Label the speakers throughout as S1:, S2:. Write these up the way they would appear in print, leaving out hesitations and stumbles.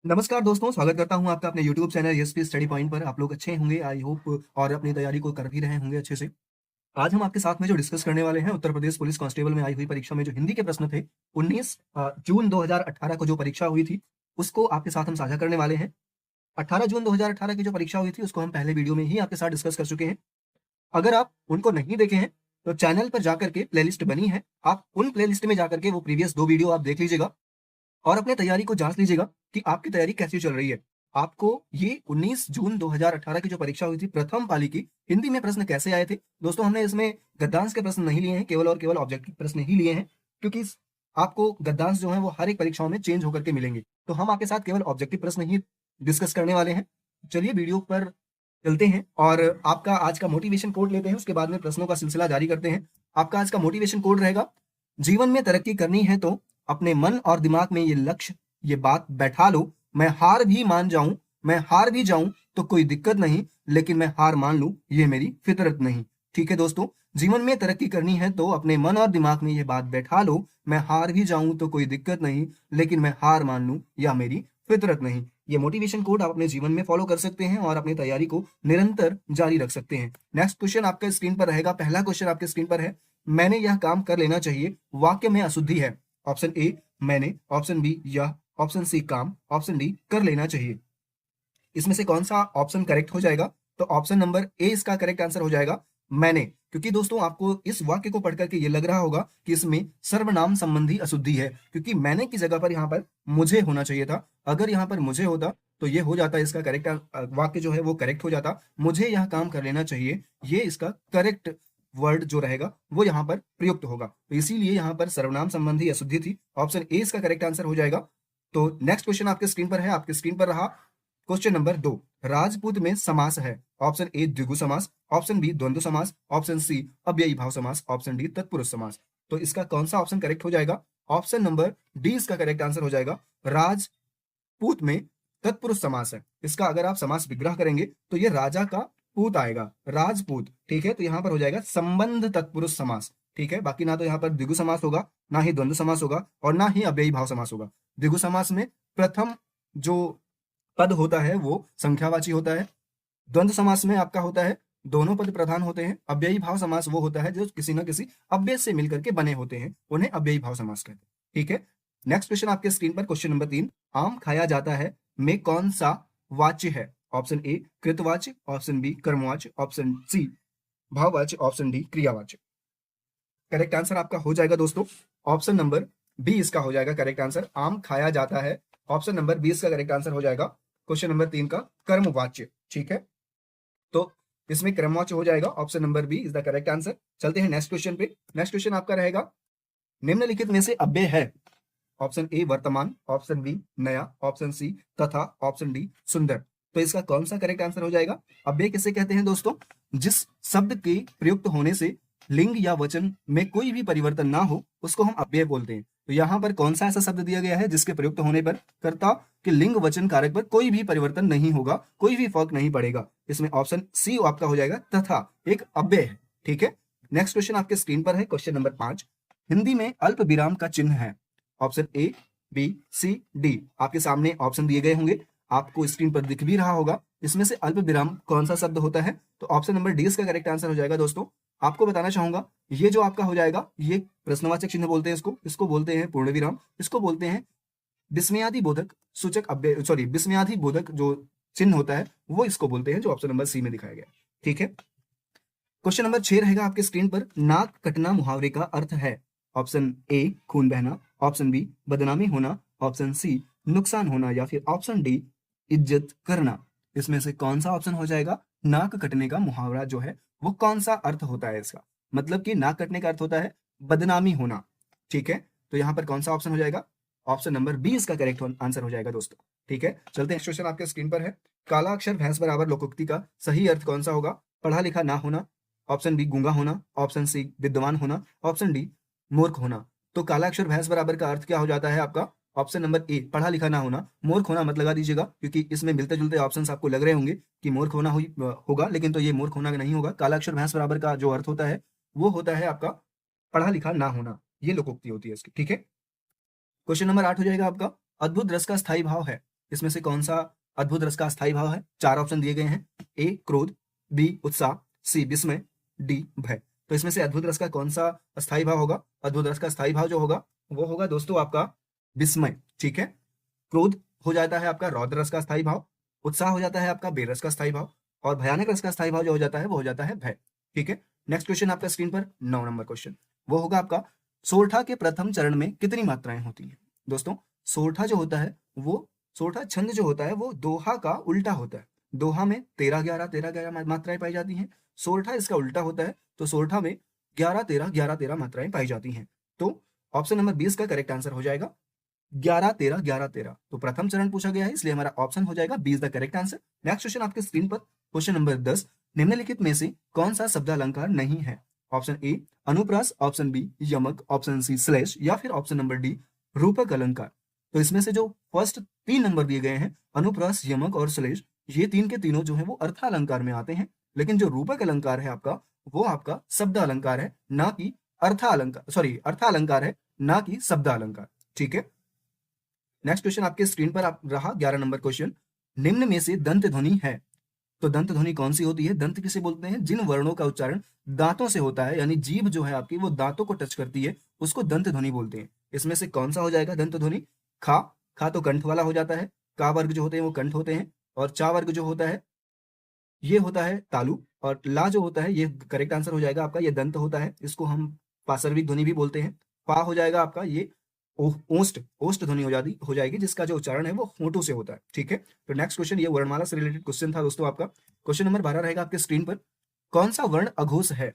S1: नमस्कार दोस्तों, स्वागत करता हूँ आपका अपने YouTube channel SP study point पर। आप लोग अच्छे होंगे आई होप और अपनी तैयारी को कर भी रहे होंगे अच्छे से। आज हम आपके साथ में जो डिस्कस करने वाले हैं उत्तर प्रदेश पुलिस कांस्टेबल में आई हुई परीक्षा में जो हिंदी के प्रश्न थे 19 जून 2018 को जो परीक्षा हुई थी उसको आपके साथ हम साझा करने वाले हैं। 18 जून 2018 की जो परीक्षा हुई थी उसको हम पहले वीडियो में ही आपके साथ डिस्कस कर चुके हैं। अगर आप उनको नहीं देखे हैं तो चैनल पर जाकर के प्लेलिस्ट बनी है, आप उन प्लेलिस्ट में जाकर के वो प्रीवियस 2 वीडियो आप देख लीजिएगा और अपनी तैयारी को जांच लीजिएगा कि आपकी तैयारी कैसी चल रही है। आपको ये 19 जून 2018 की जो परीक्षा हुई थी प्रथम पाली की, हिंदी में प्रश्न कैसे आए थे? दोस्तों हमने इसमें गद्यांश के प्रश्न नहीं लिए हैं, केवल और केवल ऑब्जेक्टिव प्रश्न ही लिए हैं, क्योंकि आपको गद्यांश जो है वो हर एक परीक्षाओं में चेंज होकर के मिलेंगे। तो हम आपके साथ केवल ऑब्जेक्टिव प्रश्न ही डिस्कस करने वाले हैं। चलिए वीडियो पर चलते हैं और आपका आज का मोटिवेशन कोड लेते हैं, उसके बाद में प्रश्नों का सिलसिला जारी करते हैं। आपका आज का मोटिवेशन कोड रहेगा, जीवन में तरक्की करनी है तो अपने मन और दिमाग में ये लक्ष्य, ये बात बैठा लो, मैं हार भी मान जाऊं, मैं हार भी जाऊं तो कोई दिक्कत नहीं, लेकिन मैं हार मान लूं ये मेरी फितरत नहीं। ठीक है दोस्तों, जीवन में तरक्की करनी है तो अपने मन और दिमाग में ये बात बैठा लो, मैं हार भी जाऊं तो कोई दिक्कत नहीं, लेकिन मैं हार मान लूं या मेरी फितरत नहीं। ये मोटिवेशन कोड आप अपने जीवन में फॉलो कर सकते हैं और अपनी तैयारी को निरंतर जारी रख सकते हैं। नेक्स्ट क्वेश्चन आपका स्क्रीन पर रहेगा। पहला क्वेश्चन आपके स्क्रीन पर है, मैंने यह काम कर लेना चाहिए वाक्य में अशुद्धि है। ऑप्शन ए मैंने, ऑप्शन बी यह, ऑप्शन सी काम, ऑप्शन डी कर लेना चाहिए। इसमें से कौन सा ऑप्शन करेक्ट हो जाएगा? तो ऑप्शन नंबर ए इसका करेक्ट आंसर हो जाएगा, मैंने। क्योंकि दोस्तों आपको इस वाक्य को पढ़ करके ये लग रहा होगा कि इसमें सर्वनाम संबंधी अशुद्धि है, क्योंकि मैंने की जगह पर यहाँ पर मुझे होना चाहिए था। अगर यहाँ पर मुझे होता तो ये हो जाता, इसका करेक्ट वाक्य जो है वो करेक्ट हो जाता, मुझे यह काम कर लेना चाहिए, ये इसका करेक्ट वर्ड जो रहेगा वो यहाँ पर प्रयुक्त होगा। तो इसीलिए यहाँ पर सर्वनाम संबंधी अशुद्धि थी। ऑप्शन ए इसका करेक्ट आंसर हो जाएगा। तो नेक्स्ट क्वेश्चन आपके स्क्रीन पर है, आपके स्क्रीन पर रहा क्वेश्चन नंबर 2, राजपूत में समास है। ऑप्शन ए द्विगु समास, ऑप्शन बी द्वंद्व समास, ऑप्शन सी अव्ययी भाव समास, ऑप्शन डी तत्पुरुष समास। तो इसका कौन सा ऑप्शन करेक्ट हो जाएगा? ऑप्शन नंबर डी इसका करेक्ट आंसर हो जाएगा, राजपूत में तत्पुरुष समास है। इसका अगर आप समास विग्रह करेंगे तो ये राजा का पूत आएगा, राजपूत। ठीक है, तो यहां पर हो जाएगा संबंध तत्पुरुष समास। ठीक है, बाकी ना तो यहाँ पर द्विगु समास होगा, ना ही द्वंद्व समास होगा और ना ही अव्ययी भाव समास होगा। द्विगु समास में प्रथम जो पद होता है वो संख्यावाची होता है, द्वंद्व समास में आपका होता है दोनों पद प्रधान होते हैं, अव्ययी भाव समास वो होता है जो किसी न किसी अव्यय से मिलकर के बने होते हैं, उन्हें अव्ययी भाव समास कहते हैं। ठीक है, नेक्स्ट क्वेश्चन आपके स्क्रीन पर क्वेश्चन नंबर 3, आम खाया जाता है में कौन सा वाच्य है? ऑप्शन ए कृतवाच्य, ऑप्शन बी कर्मवाच्य, ऑप्शन सी भाववाच्य, ऑप्शन डी क्रियावाच्य। करेक्ट आंसर आपका हो जाएगा दोस्तों ऑप्शन नंबर बी इसका हो जाएगा करेक्ट आंसर, आम खाया जाता है। ऑप्शन नंबर 20 का करेक्ट आंसर हो जाएगा क्वेश्चन नंबर 3 का कर्मवाच्य। ठीक है, तो इसमें क्रमवाच्य हो जाएगा, option number B is the correct answer. चलते हैं नेक्स्ट क्वेश्चन पे। नेक्स्ट क्वेश्चन आपका रहेगा, निम्नलिखित में से अव्यय है। ऑप्शन ए वर्तमान, ऑप्शन बी नया, ऑप्शन सी तथा, ऑप्शन डी सुंदर। तो इसका कौन सा करेक्ट आंसर हो जाएगा? अव्यय किसे कहते हैं दोस्तों? जिस शब्द के प्रयुक्त होने से लिंग या वचन में कोई भी परिवर्तन ना हो उसको हम अव्यय बोलते हैं। तो यहाँ पर कौन सा ऐसा शब्द दिया गया है जिसके प्रयुक्त होने पर कर्ता कि लिंग वचन कारक पर कोई भी परिवर्तन नहीं होगा, कोई भी फर्क नहीं पड़ेगा? इसमें ऑप्शन सी आपका हो जाएगा, तथा एक अव्यय है। ठीक है, नेक्स्ट क्वेश्चन आपके स्क्रीन पर है क्वेश्चन नंबर 5, हिंदी में अल्प विराम का चिन्ह है। Option A B C D, आपके सामने ऑप्शन दिए गए होंगे, आपको स्क्रीन पर दिख भी रहा होगा। इसमें से अल्प विराम कौन सा शब्द होता है? तो ऑप्शन नंबर डी इसका करेक्ट आंसर हो जाएगा। दोस्तों आपको बताना चाहूंगा, ये जो आपका हो जाएगा ये प्रश्नवाचक चिन्ह बोलते हैं इसको बोलते हैं पूर्ण विराम, इसको बोलते हैं विस्मयादि बोधक सूचक अव्यय, सॉरी विस्मयादि बोधक जो चिन्ह होता है वो इसको बोलते हैं, जो ऑप्शन नंबर सी में दिखाया गया। ठीक है, क्वेश्चन नंबर 6 रहेगा आपके स्क्रीन पर, नाक कटना मुहावरे का अर्थ है। ऑप्शन ए खून बहना, ऑप्शन बी बदनामी होना, ऑप्शन सी नुकसान होना, या फिर ऑप्शन डी इज्जत करना। इसमें से कौन सा ऑप्शन हो जाएगा? नाक कटने का मुहावरा जो है वो कौन सा अर्थ होता है इसका? मतलब कि नाक कटने का अर्थ होता है बदनामी होना। ठीक है, तो यहाँ पर कौन सा ऑप्शन हो जाएगा? ऑप्शन नंबर बी इसका करेक्ट आंसर हो जाएगा दोस्तों। ठीक है, चलते हैं क्वेश्चन आपके स्क्रीन पर है, काला अक्षर भैंस बराबर लोकोक्ति का सही अर्थ कौन सा होगा? पढ़ा लिखा ना होना, ऑप्शन बी गूंगा होना, ऑप्शन सी विद्वान होना, ऑप्शन डी मूर्ख होना। तो काला अक्षर भैंस बराबर का अर्थ क्या हो जाता है आपका? ऑप्शन नंबर ए पढ़ा लिखा ना होना, मूर्ख होना मत लगा दीजिएगा, क्योंकि इसमें मिलते जुलते ऑप्शंस आपको लग रहे होंगे कि मूर्ख होना होगा, लेकिन तो ये मूर्ख होना नहीं होगा। काला अक्षर भैंस बराबर का जो अर्थ होता है वो होता है आपका पढ़ा लिखा ना होना, ये लोकोक्ति होती है इसकी। ठीक है, क्वेश्चन नंबर 8 हो जाएगा आपका, अद्भुत रस का स्थायी भाव है। इसमें से कौन सा अद्भुत रस का अस्थायी भाव है? 4 ऑप्शन दिए गए हैं। ए क्रोध, बी उत्साह, सी विस्मय, डी भय। तो इसमें से अद्भुत रस का कौन सा अस्थायी भाव होगा? अद्भुत रस का अस्थायी भाव जो होगा वो होगा दोस्तों आपका विस्मय। ठीक है, क्रोध हो जाता है आपका रौद्र रस का स्थायी भाव, उत्साह हो जाता है आपका बेरस का स्थायी भाव, और भयानक रस का स्थायी भाव जो हो जाता है वो हो जाता है भय। ठीक है, नेक्स्ट क्वेश्चन आपका स्क्रीन पर 9 नंबर क्वेश्चन, वो होगा आपका सोरठा के प्रथम चरण में कितनी मात्राएं होती हैं? दोस्तों सोरठा जो होता है वो सोरठा छंद जो होता है वो दोहा का उल्टा होता है। दोहा में 13-11 मात्राएं पाई जाती हैं, सोरठा इसका उल्टा होता है, तो सोरठा में 11-13 मात्राएं पाई जाती हैं। तो ऑप्शन नंबर 20 का करेक्ट आंसर हो जाएगा 11-13। तो प्रथम चरण पूछा गया है, इसलिए हमारा ऑप्शन हो जाएगा 20 the correct answer. Next question आपके स्क्रीन पर, क्वेश्चन नंबर 10, निम्नलिखित में से कौन सा शब्द अलंकार नहीं है? ऑप्शन ए अनुप्रास, ऑप्शन बी यमक, ऑप्शन सी श्लेष, या फिर ऑप्शन नंबर डी रूपक अलंकार। तो इसमें से जो फर्स्ट 3 नंबर दिए गए हैं अनुप्रास, यमक और श्लेष, ये तीन के तीनों जो है वो अर्थालंकार में आते हैं, लेकिन जो रूपक अलंकार है आपका वो आपका शब्द अलंकार है, ना कि अर्थालंकार है, ना कि शब्द अलंकार। ठीक है, नेक्स्ट क्वेश्चन आपके स्क्रीन पर आप रहा 11 नंबर क्वेश्चन, निम्न में से दंत ध्वनि है तो दंत ध्वनि कौन सी होती है? दंत किसे बोलते हैं? जिन वर्णों का उच्चारण दांतों से होता है, यानी जीभ जो है आपकी वो दांतों को टच करती है, उसको दंत ध्वनि बोलते हैं। इसमें से कौन सा हो जाएगा दंत ध्वनि? खा, खा तो कंठ वाला हो जाता है, का वर्ग जो होते हैं वो कंठ होते हैं, और चा वर्ग जो होता है ये होता है तालु, और ला जो होता है ये करेक्ट आंसर हो जाएगा आपका, ये दंत होता है, इसको हम पार्श्विक ध्वनि भी बोलते हैं। पा हो जाएगा आपका ये ओष्ठ ध्वनि हो जाएगी, जिसका जो उच्चारण है वो होंठों से होता है। ठीक है, तो नेक्स्ट क्वेश्चन ये वर्णमाला से रिलेटेड क्वेश्चन था दोस्तों आपका। क्वेश्चन नंबर 12 रहेगा आपके स्क्रीन पर, कौन सा वर्ण अघोष है?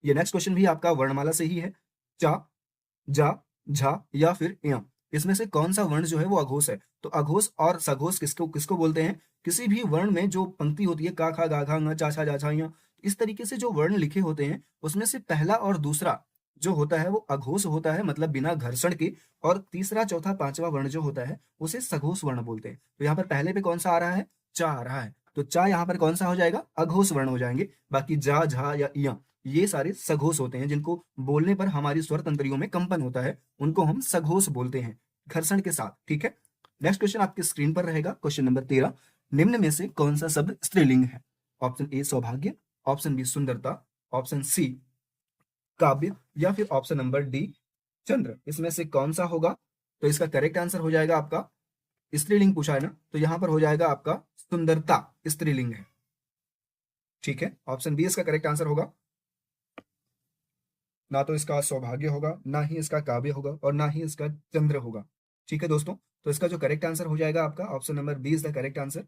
S1: ये नेक्स्ट क्वेश्चन भी आपका वर्णमाला से ही है, चा, जा, झा या फिर या। इसमें से कौन सा वर्ण जो है वो अघोष है? तो अघोष और सघोष किसको किसको बोलते हैं? किसी भी वर्ण में जो पंक्ति होती है का, खा, गा, घा, ङ, चा, छा, जा, छा, या, इस तरीके से जो वर्ण लिखे होते हैं उसमें से पहला और दूसरा जो होता है वो अघोष होता है, मतलब बिना घर्षण के, और तीसरा चौथा पांचवा वर्ण जो होता है उसे सघोष वर्ण बोलते हैं। तो यहाँ पर पहले पे कौन सा आ रहा है? चा आ रहा है, तो चा यहाँ पर कौन सा हो जाएगा? अघोष वर्ण हो जाएंगे। बाकी जा, झा या या ये सारे सघोष होते हैं, जिनको बोलने पर हमारी स्वर तंत्रियों में कंपन होता है, उनको हम सघोष बोलते हैं घर्षण के साथ। ठीक है, नेक्स्ट क्वेश्चन आपके स्क्रीन पर रहेगा, क्वेश्चन नंबर 13, निम्न में से कौन सा शब्द स्त्रीलिंग है? ऑप्शन ए सौभाग्य, ऑप्शन बी सुंदरता, ऑप्शन सी काव्य, या फिर ऑप्शन नंबर डी चंद्र। इसमें से कौन सा होगा? तो इसका करेक्ट आंसर हो जाएगा आपका, स्त्रीलिंग पूछा है ना, तो यहां पर हो जाएगा आपका सुंदरता स्त्रीलिंग है। ठीक है, ऑप्शन बी इसका करेक्ट आंसर होगा, ना तो इसका सौभाग्य होगा, ना ही इसका काव्य होगा, और ना ही इसका चंद्र होगा। ठीक है दोस्तों, तो इसका जो करेक्ट आंसर हो जाएगा आपका option number B is the correct answer,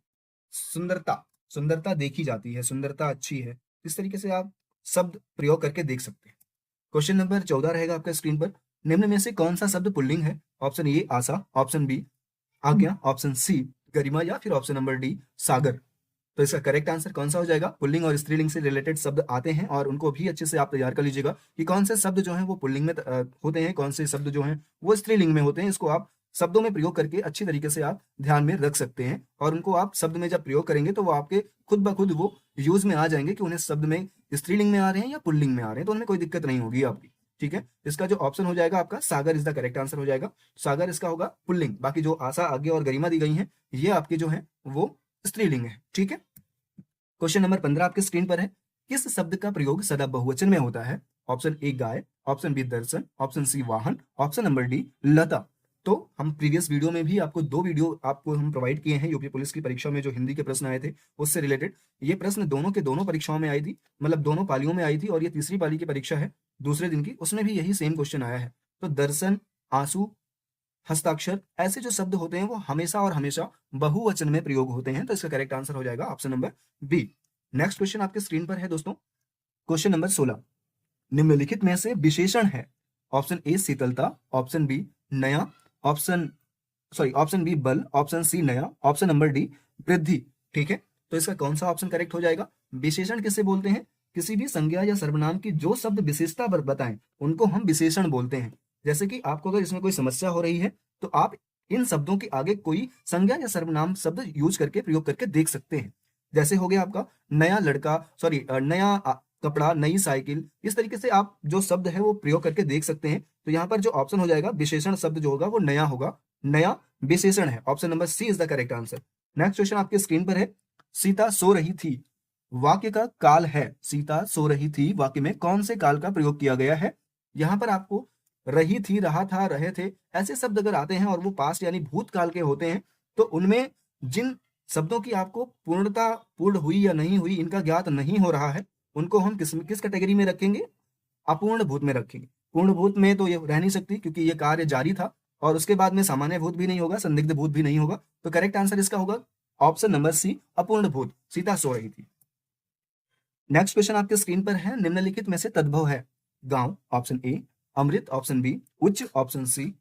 S1: सुंदरता। सुंदरता देखी जाती है, सुंदरता अच्छी है, इस तरीके से आप शब्द प्रयोग करके देख सकते हैं। क्वेश्चन नंबर 14 रहेगा आपका स्क्रीन पर, निम्न में से कौन सा शब्द पुल्लिंग है? ऑप्शन ए आशा, ऑप्शन बी आज्ञा, ऑप्शन सी गरिमा, या फिर ऑप्शन नंबर डी सागर। तो इसका करेक्ट आंसर कौन सा हो जाएगा? पुल्लिंग और स्त्रीलिंग से रिलेटेड शब्द आते हैं, और उनको भी अच्छे से आप तैयार कर लीजिएगा कि कौन से शब्द जो हैं वो पुल्लिंग में होते हैं, कौन से शब्द जो हैं वो स्त्रीलिंग में होते हैं। इसको आप शब्दों में प्रयोग करके अच्छी तरीके से आप ध्यान में रख सकते हैं, और उनको आप शब्द में जब प्रयोग करेंगे तो वो आपके खुद ब खुद वो यूज में आ जाएंगे कि उन्हें शब्द में स्त्रीलिंग में आ रहे हैं या पुल्लिंग में आ रहे हैं, तो उनमें कोई दिक्कत नहीं होगी आपकी। ठीक है, इसका जो ऑप्शन हो जाएगा आपका सागर इज द करेक्ट आंसर हो जाएगा, सागर इसका होगा पुल्लिंग। बाकी जो आशा, आज्ञा और गरिमा दी गई हैं ये आपके जो है वो स्त्रीलिंग है। ठीक है, क्वेश्चन नंबर 15 आपके स्क्रीन पर है, किस शब्द का प्रयोग सदा बहुवचन में होता है? ऑप्शन ए गाय, ऑप्शन बी दर्शन, ऑप्शन सी वाहन, ऑप्शन नंबर डी लता। तो हम प्रीवियस वीडियो में भी आपको 2 वीडियो आपको हम प्रोवाइड किए हैं, यूपी पुलिस की परीक्षा में जो हिंदी के प्रश्न आए थे उससे रिलेटेड। ये प्रश्न दोनों के दोनों परीक्षाओं में आई थी, मतलब दोनों पालियों में आई थी, और ये तीसरी पाली की परीक्षा है दूसरे दिन की, उसमें भी यही सेम क्वेश्चन आया है। तो दर्शन, आंसू, हस्ताक्षर, ऐसे जो शब्द होते हैं वो हमेशा और हमेशा बहुवचन में प्रयोग होते हैं, तो इसका करेक्ट आंसर हो जाएगा option number B. Next question आपके स्क्रीन पर है दोस्तों, क्वेश्चन नंबर 16, निम्नलिखित में से विशेषण है? ऑप्शन ए शीतलता, ऑप्शन बी नया, ऑप्शन बी बल, ऑप्शन सी नया, ऑप्शन नंबर डी वृद्धि। ठीक है, तो इसका कौन सा ऑप्शन करेक्ट हो जाएगा? विशेषण किसे बोलते हैं? किसी भी संज्ञा या सर्वनाम की जो शब्द विशेषता बताएं उनको हम विशेषण बोलते हैं। जैसे कि आपको अगर इसमें कोई समस्या हो रही है तो आप इन शब्दों के आगे कोई संज्ञा या सर्वनाम शब्द यूज करके प्रयोग करके देख सकते हैं। जैसे हो गया आपका नया लड़का, नया कपड़ा, नई साइकिल, इस तरीके से आप जो शब्द है वो प्रयोग करके देख सकते हैं। तो यहाँ पर जो ऑप्शन हो जाएगा विशेषण शब्द जो होगा वो नया होगा, नया विशेषण है। Option number C is the correct answer. Next question आपके स्क्रीन पर है, सीता सो रही थी वाक्य का काल है। सीता सो रही थी वाक्य में कौन से काल का प्रयोग किया गया है? यहाँ पर आपको रही थी, रहा था, रहे थे, ऐसे शब्द अगर आते हैं और वो पास्ट यानी भूतकाल के होते हैं, तो उनमें जिन शब्दों की आपको पूर्णता पूर्ण हुई या नहीं हुई इनका ज्ञात नहीं हो रहा है, उनको हम किस कैटेगरी में रखेंगे? अपूर्ण भूत में रखेंगे। पूर्ण भूत में तो ये रह नहीं सकती, क्योंकि ये कार्य जारी था, और उसके बाद में सामान्य भूत भी नहीं होगा, संदिग्ध भूत भी नहीं होगा। तो करेक्ट आंसर इसका होगा ऑप्शन नंबर सी, अपूर्ण भूत। सीता सो रही थी। नेक्स्ट क्वेश्चन आपके स्क्रीन पर है, निम्नलिखित में से तद्भव है? गांव ऑप्शन ए, अमृत ऑप्शन बी, उच्च ऑप्शन सी,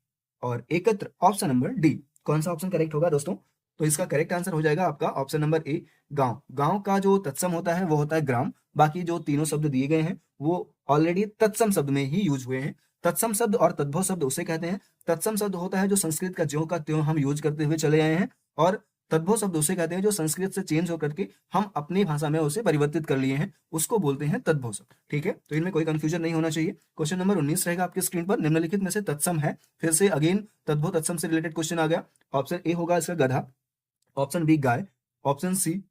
S1: और एकत्र ऑप्शन नंबर डी। कौन सा ऑप्शन करेक्ट होगा दोस्तों? तो इसका करेक्ट आंसर हो जाएगा आपका ऑप्शन नंबर ए, गांव। गांव का जो तत्सम होता है वो होता है ग्राम। बाकी जो तीनों शब्द दिए गए हैं वो ऑलरेडी तत्सम शब्द में ही यूज हुए हैं। तत्सम शब्द और तद्भव शब्द उसे कहते हैं। तत्सम शब्द होता है जो संस्कृत का ज्यों का त्यों हम यूज करते हुए चले आए हैं, और तद्भव शब्द उसे कहते हैं जो संस्कृत से चेंज होकर के हम अपनी भाषा में उसे परिवर्तित कर लिए हैं, उसको बोलते हैं तद्भव शब्द। ठीक है, तो इनमें कोई कंफ्यूजन नहीं होना चाहिए। क्वेश्चन नंबर 19 रहेगा आपके स्क्रीन पर, निम्नलिखित में से तत्सम है। फिर से अगेन तद्भव तत्सम से रिलेटेड क्वेश्चन आ गया। ऑप्शन ए होगा इसका गधा, ऑप्शन बी गाय, ऑप्शन सी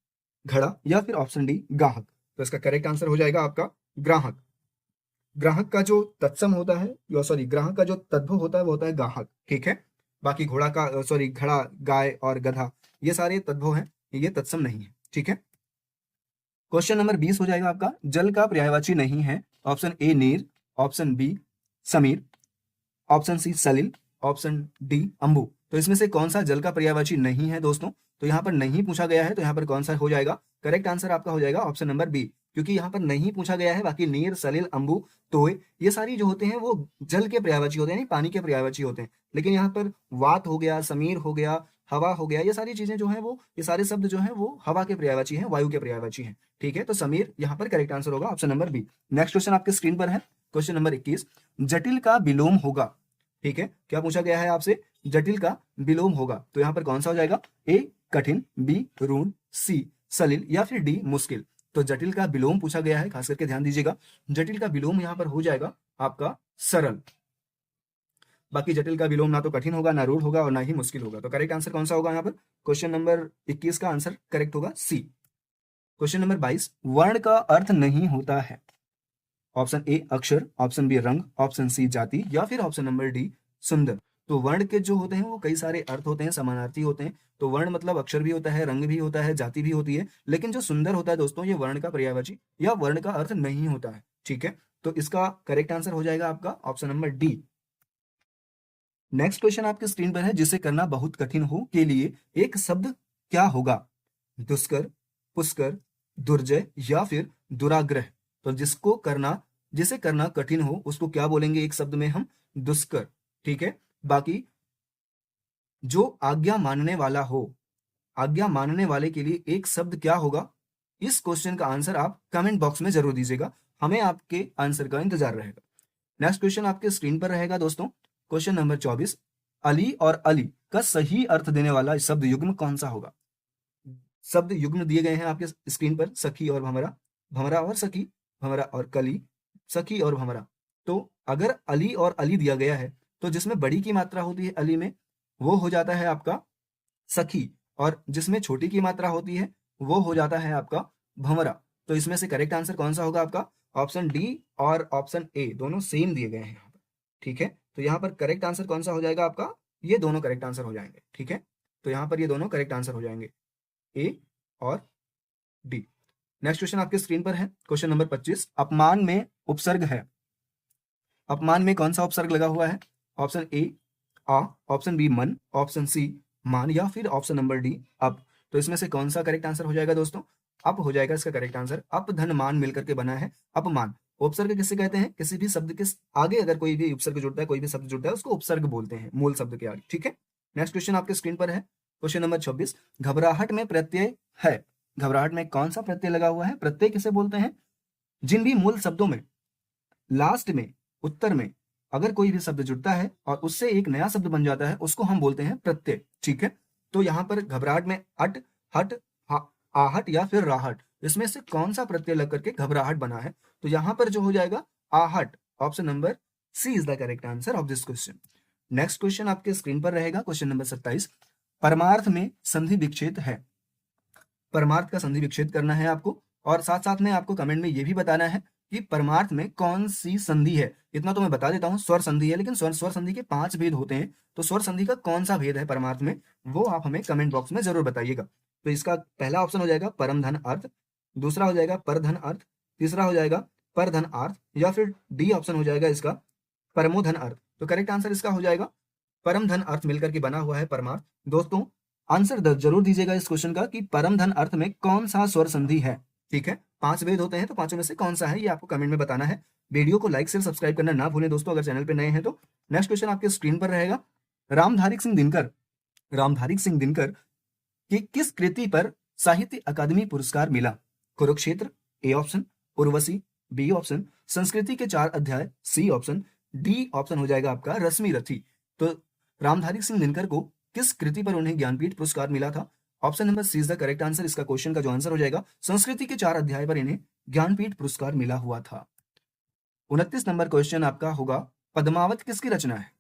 S1: घड़ा, या फिर ऑप्शन डी ग्राहक। तो इसका करेक्ट आंसर हो जाएगा आपका ग्राहक। ग्राहक का जो तत्सम होता है, सॉरी, ग्राहक का जो तद्भव होता है वो होता है गाहक। ठीक है, बाकी घोड़ा का, सॉरी, घड़ा, गाय और गधा ये सारे तद्भव हैं, ये तत्सम नहीं है। ठीक है, क्वेश्चन नंबर 20 हो जाएगा आपका, जल का पर्यायवाची नहीं है। ऑप्शन ए नीर, ऑप्शन बी समीर, ऑप्शन सी सलिल, ऑप्शन डी अंबु। तो इसमें से कौन सा जल का पर्यायवाची नहीं है दोस्तों? तो यहाँ पर नहीं पूछा गया है, तो यहाँ पर कौन सा हो जाएगा? करेक्ट आंसर आपका हो जाएगा ऑप्शन नंबर बी, क्योंकि यहाँ पर नहीं पूछा गया है। बाकी नीर, सलिल, अंबु, तोय ये सारी जो होते हैं वो जल के पर्यायवाची होते हैं, यानी पानी के पर्यायवाची होते हैं। लेकिन यहाँ पर वात हो गया, समीर हो गया, हवा हो गया, ये सारी चीजें जो है वो, ये सारे शब्द जो है वो हवा के पर्यायवाची हैं, वायु के पर्यायवाची हैं। ठीक है, तो समीर यहाँ पर करेक्ट आंसर होगा option number B. Next question आपके स्क्रीन पर है, क्वेश्चन नंबर 21, जटिल का विलोम होगा। ठीक है, क्या पूछा गया है आपसे? जटिल का विलोम होगा, तो यहाँ पर कौन सा हो जाएगा? ए कठिन, बी ऋण, सी सलिल, या फिर डी मुश्किल। तो जटिल का विलोम पूछा गया है, खास करके ध्यान दीजिएगा। जटिल का विलोम यहाँ पर हो जाएगा आपका सरल। बाकी जटिल का विलोम ना तो कठिन होगा, ना रूढ़ होगा, और ना ही मुश्किल होगा। तो करेक्ट आंसर कौन सा होगा यहाँ पर? क्वेश्चन नंबर 21 का आंसर करेक्ट होगा सी। क्वेश्चन नंबर 22, वर्ण का अर्थ नहीं होता है। ऑप्शन ए अक्षर, ऑप्शन बी रंग, ऑप्शन सी जाति, या फिर ऑप्शन नंबर डी सुंदर। तो वर्ण के जो होते हैं वो कई सारे अर्थ होते हैं, समानार्थी होते हैं। तो वर्ण मतलब अक्षर भी होता है, रंग भी होता है, जाति भी होती है, लेकिन जो सुंदर होता है दोस्तों, ये वर्ण का पर्यायवाची या वर्ण का अर्थ नहीं होता है। ठीक है, तो इसका करेक्ट आंसर हो जाएगा आपका option number D. Next question आपके स्क्रीन पर है, जिसे करना बहुत कठिन हो के लिए एक शब्द क्या होगा? दुष्कर, पुष्कर, दुर्जय, या फिर दुराग्रह। तो जिसे करना कठिन हो उसको क्या बोलेंगे एक शब्द में हम? दुष्कर। ठीक है, बाकी जो आज्ञा मानने वाला हो, आज्ञा मानने वाले के लिए एक शब्द क्या होगा? इस क्वेश्चन का आंसर आप कमेंट बॉक्स में जरूर दीजिएगा, हमें आपके आंसर का इंतजार रहेगा। नेक्स्ट क्वेश्चन आपके स्क्रीन पर रहेगा दोस्तों, क्वेश्चन नंबर 24, अली और अली का सही अर्थ देने वाला शब्द युग्म कौन सा होगा? शब्द युग्म दिए गए हैं आपके स्क्रीन पर, सखी और भंवरा, भंवरा और सखी, भंवरा और कली, सखी और भंवरा। तो अगर अली और अली दिया गया है, तो जिसमें बड़ी की मात्रा होती है अली में, वो हो जाता है आपका सखी, और जिसमें छोटी की मात्रा होती है वो हो जाता है आपका भंवरा। तो इसमें से करेक्ट आंसर कौन सा होगा आपका? ऑप्शन डी और ऑप्शन ए दोनों सेम दिए गए हैं यहाँ पर। ठीक है, तो यहाँ पर करेक्ट आंसर कौन सा हो जाएगा आपका? ये दोनों करेक्ट आंसर हो जाएंगे। ठीक है, तो यहाँ पर ये दोनों करेक्ट आंसर हो जाएंगे, ए और डी। नेक्स्ट क्वेश्चन आपके स्क्रीन पर है, क्वेश्चन नंबर 25, अपमान में उपसर्ग है। अपमान में कौन सा उपसर्ग लगा हुआ है? ऑप्शन ए आ, ऑप्शन बी मन, ऑप्शन सी मान, या फिर ऑप्शन नंबर डी अप। तो इसमें से कौन सा करेक्ट आंसर हो जाएगा दोस्तों? अप हो जाएगा इसका करेक्ट आंसर। अप धन मान मिलकर के बना है अपमान। उपसर्ग किसे कहते हैं? किसी भी शब्द के आगे अगर कोई भी उपसर्ग जुड़ता है, कोई भी शब्द जुड़ता है, उसको उपसर्ग बोलते हैं, मूल शब्द के आगे। ठीक है, नेक्स्ट क्वेश्चन आपके स्क्रीन पर है, क्वेश्चन नंबर 26, घबराहट में प्रत्यय है। घबराहट में कौन सा प्रत्यय लगा हुआ है? प्रत्यय किसे बोलते हैं? जिन भी मूल शब्दों में लास्ट में, उत्तर में अगर कोई भी शब्द जुड़ता है और उससे एक नया शब्द बन जाता है, उसको हम बोलते हैं प्रत्यय। ठीक है, तो यहाँ पर घबराहट में अट, हट, आहट या फिर राहट, इसमें से कौन सा प्रत्यय लग करके घबराहट बना है? तो यहाँ पर जो हो जाएगा आहट। Option number C is the correct answer of this question. Next question आपके स्क्रीन पर रहेगा, क्वेश्चन नंबर 27। परमार्थ में संधि विच्छेद है। परमार्थ का संधि विच्छेद करना है आपको, और साथ साथ में आपको कमेंट में ये भी बताना है कि परमार्थ में कौन सी संधि है। इतना तो मैं बता देता हूँ, स्वर संधि है, लेकिन स्वर संधि के 5 भेद होते हैं, तो स्वर संधि का कौन सा भेद है परमार्थ में, वो आप हमें कमेंट बॉक्स में जरूर बताइएगा। तो इसका पहला ऑप्शन हो जाएगा परम धन अर्थ, दूसरा हो जाएगा पर धन अर्थ, तीसरा हो जाएगा पर धन अर्थ, या फिर डी ऑप्शन हो जाएगा इसका परमो धन अर्थ। तो करेक्ट आंसर इसका हो जाएगा परम धन अर्थ मिलकर के बना हुआ है परमार्थ। दोस्तों आंसर जरूर दीजिएगा इस क्वेश्चन का कि परम धन अर्थ में कौन सा स्वर संधि है। ठीक है, 5 वेद होते हैं, तो पांचों में से कौन सा है ये आपको कमेंट में बताना है। वीडियो को लाइक शेयर सब्सक्राइब करना ना भूलें दोस्तों, अगर चैनल पे नए हैं तो। नेक्स्ट क्वेश्चन आपके स्क्रीन पर रहेगा। रामधारी सिंह दिनकर की किस कृति पर साहित्य अकादमी पुरस्कार मिला? Kurukshetra A option, Urvashi B option, Sanskriti Ke 4 अध्याय सी ऑप्शन, डी ऑप्शन हो जाएगा आपका रश्मि रथी। तो रामधारी सिंह दिनकर को किस कृति पर उन्हें ज्ञानपीठ पुरस्कार मिला था? Option number C is the correct answer. इसका क्वेश्चन का जो आंसर हो जाएगा, संस्कृति के 4 अध्याय पर इन्हें ज्ञानपीठ पुरस्कार मिला हुआ था। 29 नंबर क्वेश्चन आपका होगा, पद्मावत किसकी रचना है?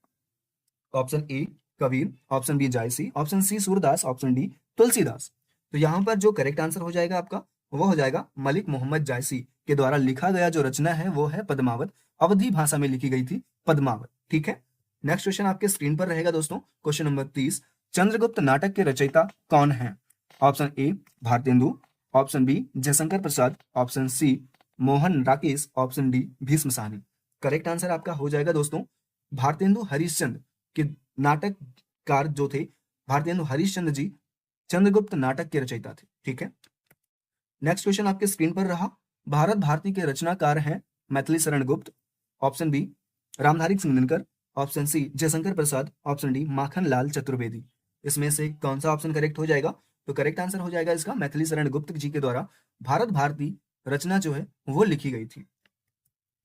S1: Option A Kabir, option B Jayasi, option C Surdas, option D Tulsidas. तो यहाँ पर जो करेक्ट आंसर हो जाएगा आपका, वो हो जाएगा मलिक मोहम्मद जायसी के द्वारा लिखा गया जो रचना है वो है पद्मावत। अवधी भाषा में लिखी गई थी पद्मावत। ठीक है, नेक्स्ट क्वेश्चन आपके स्क्रीन पर रहेगा दोस्तों, क्वेश्चन नंबर 30। चंद्रगुप्त नाटक के रचयिता कौन है? Option A Bharatendu, option B Jaishankar Prasad, option C Mohan Rakesh, option D Bhisham Sahni. Correct answer आपका हो जाएगा दोस्तों भारतेंदु हरिश्चंद्र के नाटककार जो थे, भारतेंदु हरिश्चंद्र जी चंद्रगुप्त नाटक के रचयिता थे। ठीक है, नेक्स्ट क्वेश्चन आपके स्क्रीन पर रहा। भारत भारती के रचनाकार हैं Maithili Sharan Gupt, option B Ramdhari Singh Dinkar, option C Jaishankar Prasad, option D Makhan Lal Chaturvedi. इसमें से कौन सा ऑप्शन करेक्ट हो जाएगा? तो करेक्ट आंसर हो जाएगा इसका मैथिली शरण गुप्त जी के द्वारा भारत भारती रचना जो है वो लिखी गई थी।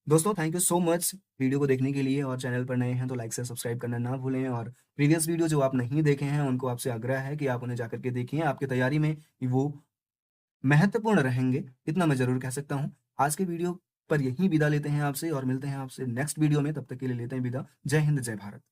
S1: दोस्तों thank you so much video को देखने के लिए, और चैनल पर नए हैं तो लाइक से सब्सक्राइब करना ना भूलें, और प्रीवियस वीडियो जो आप नहीं देखे हैं उनको आपसे आग्रह है कि आप उन्हें जाकर के देखिए, आपकी तैयारी में वो महत्वपूर्ण रहेंगे, इतना मैं जरूर कह सकता हूँ। आज के वीडियो पर यहीं विदा लेते हैं आपसे, और मिलते हैं आपसे नेक्स्ट वीडियो में। तब तक के लिए लेते हैं विदा। जय हिंद जय भारत।